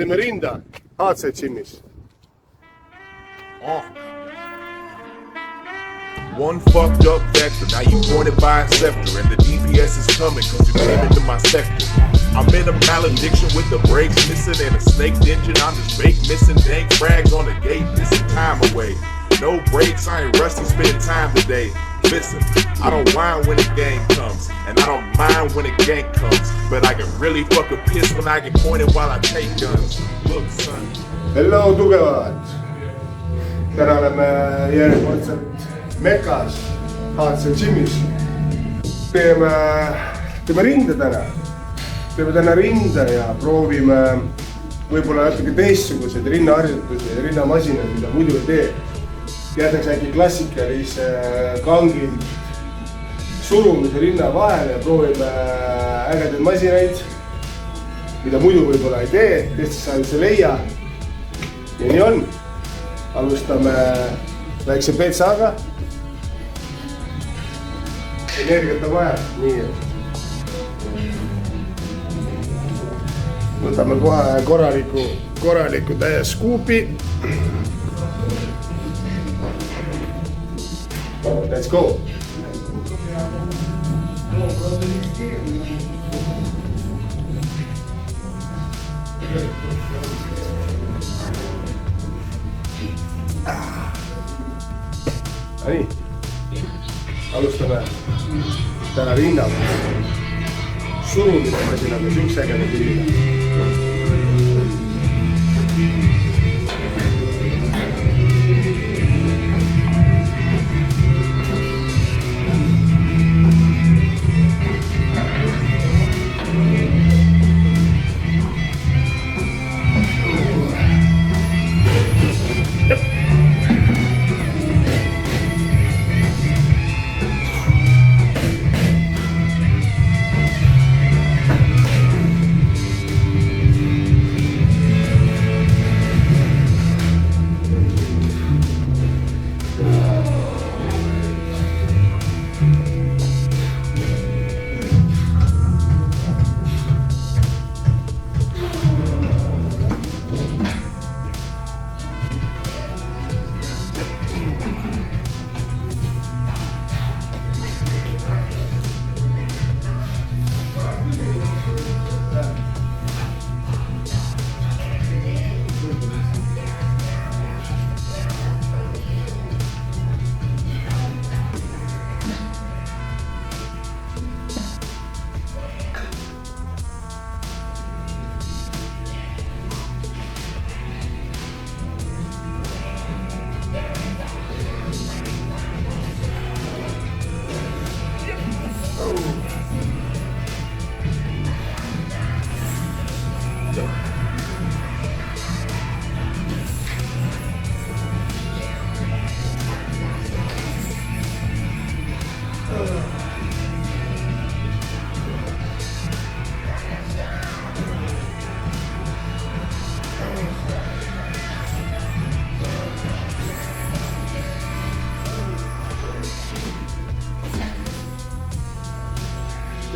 teeme rinda HC Gymis. One fucked up vector, now you pointed by a scepter, and the DPS is coming cause you came into my sector. I'm in a malediction with the brakes missing and a snaked engine. I'm just fake missing dank frags on the gate, missing time away. No breaks, I ain't rusty, spend time today. Listen, I don't whine when the gang comes, and I don't mind when the gank comes, but I can really fucking piss when I get pointed while I take guns. Look, son. Hello, tugevad! Täna oleme järjekordselt Mekas HC Gymis. Teeme rinda täna. Teeme täna rinda ja proovime võib-olla natuke teistsuguseid rinnaharjutusi ja rinnamasinaid, mida muidu ei tee. Jätaks äkki klassikalise kangilt surumise rinna vahele ja proovime ägedaid masinaid, mida muidu võib-olla ei tee, teistes saades ei leia. Ja nii on. Alustame väikse petsaga. Energiat on vaja. Nii. Võtame kohe korraliku täie skuupi. Let's go! Nii, alustame täna rinnaga surumise masinaga siukse ägeda pilliga.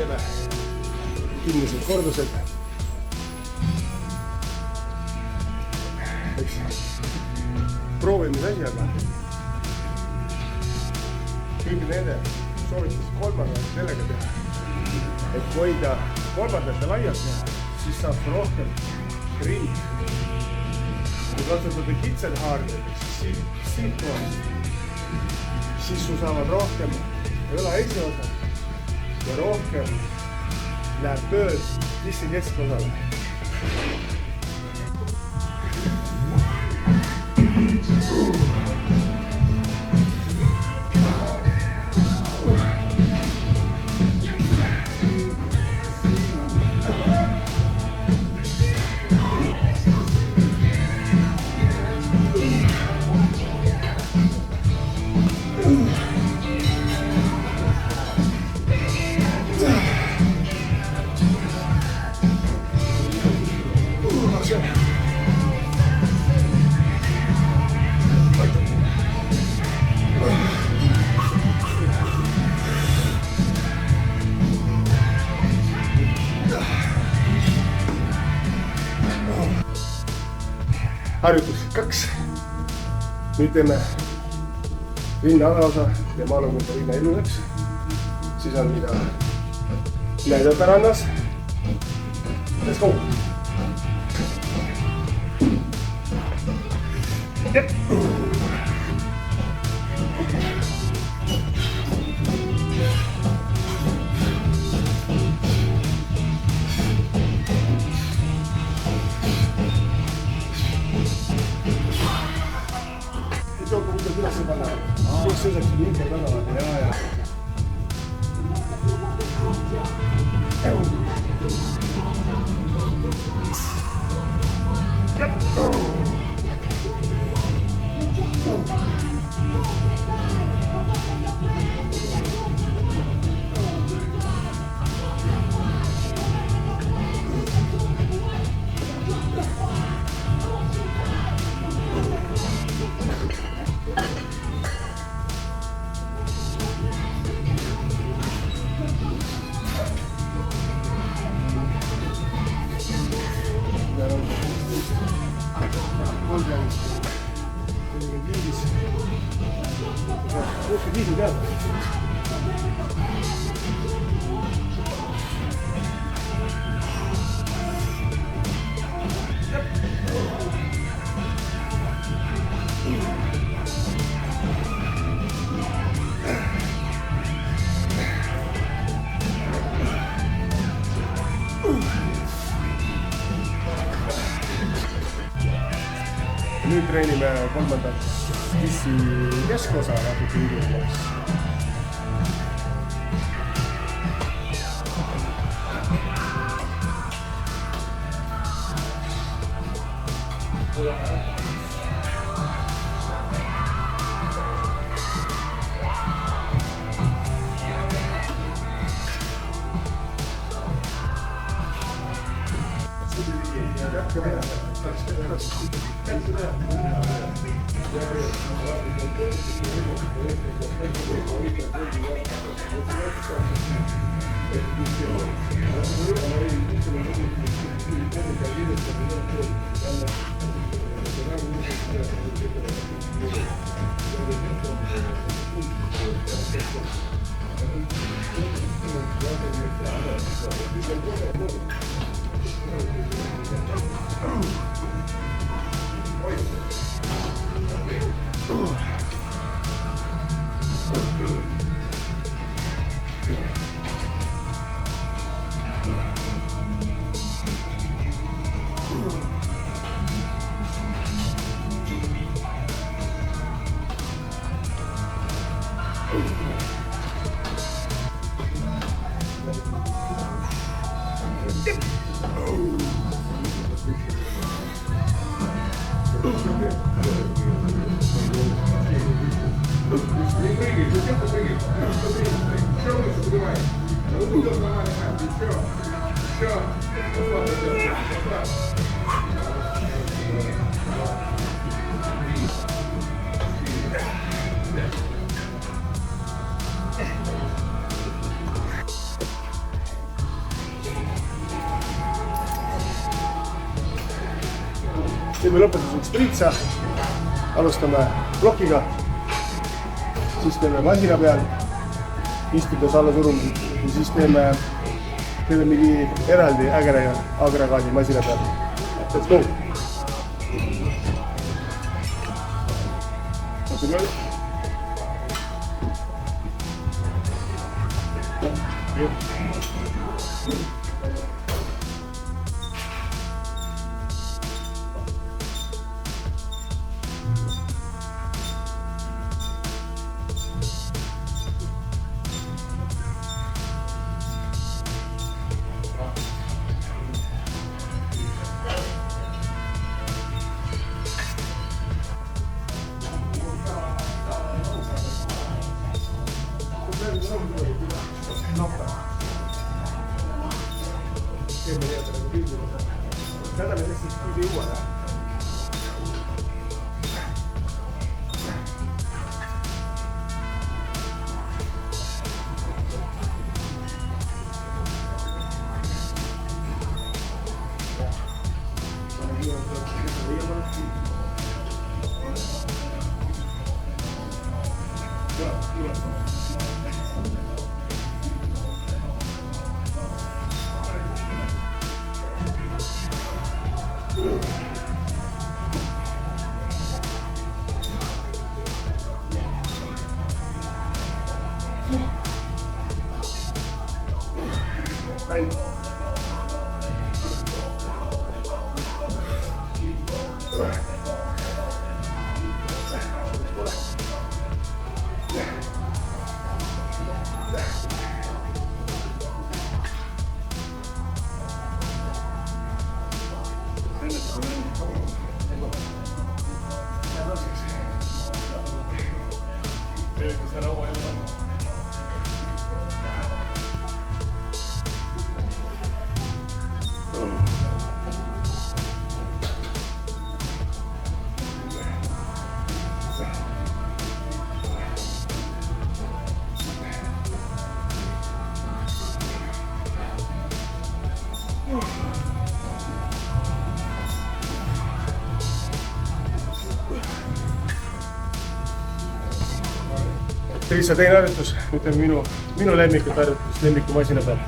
Teeme kümnesed kordused. Proovime see asi, aga kõigi nende soovitas kolmanda sellega teha, et kui hoida kolmandate laialt teha, siis saab rohkem ring. Kui kasutada kitsed haarded, siis siit kohast, siis sul saavad rohkem õla esiosa ja rohkem läheb tööd dissi keskosale. harjutuseks 2. Nüüd teeme rinna alaosa, teeme alumise rinna ilusaks. Siis on mida näidata rannas. Let's go! Jep! Joko, kuidas üles panna? Kõik sõidaks liikel tagavad. Ja. Nüüd treenime kolmandat dissi keskosa natuke liigutamaks. Teeme lõpetuseks pritsa, alustame plokiga, siis teeme masina peal, istudes alla surumised ja siis teeme mingi eraldi agragaadi masina peal. Let's go! Täna me tõesti kuigi jõuada. Triisa teine harjutus, ütleme minu lemmikut harjutus lemmikumasina peal.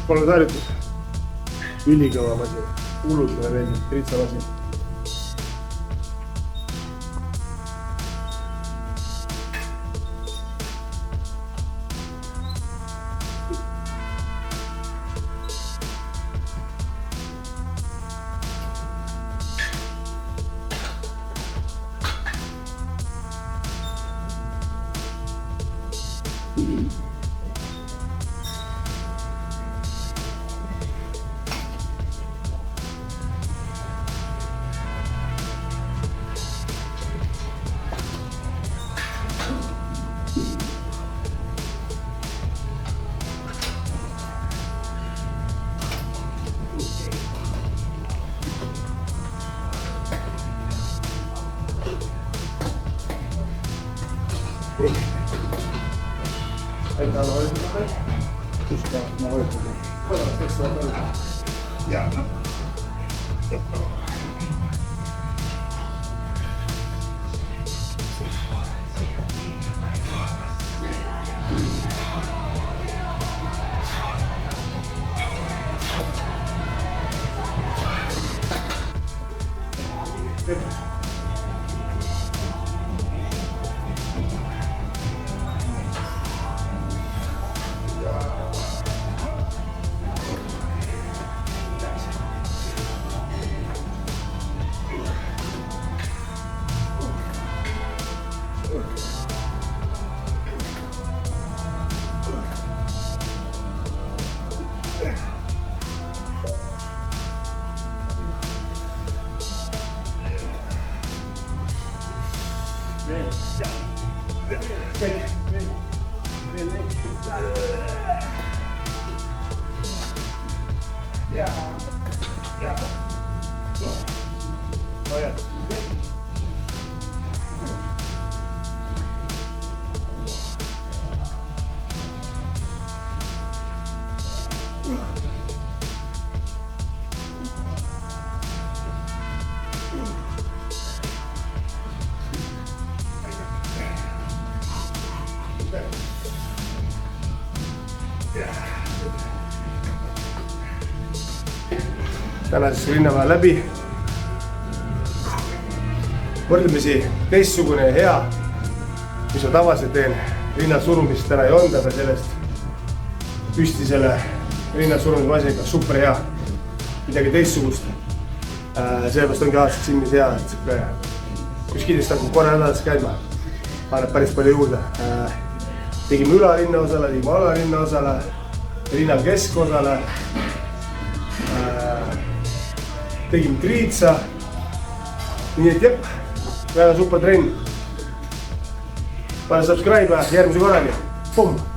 Kolmas harjutus, ülikõva masin, hullult mulle meeldib, Triisa masin. Aitäh, hoiatused. Just ma hoiatused. Ja. täna siis rinnapäeva läbi. Võrdlemisi teistsugune ja hea, mis ma tavaliselt teen. Rinnasurumist täna ei olnud, aga sellest püsti selle rinnasurumismasiniga super hea. Midagi teistsugust. Sellepärast ongi aastaks ilmis hea, et kus kindlasti hakkab korra nädalas käima. Annab päris palju juurde. Tegime ülarinna osale, tegime alarinna osale, rinna keskosale. Tegime triitsa. Nii et jep, väga super trenn. Pane subscribe järgmise korrani. Pumm!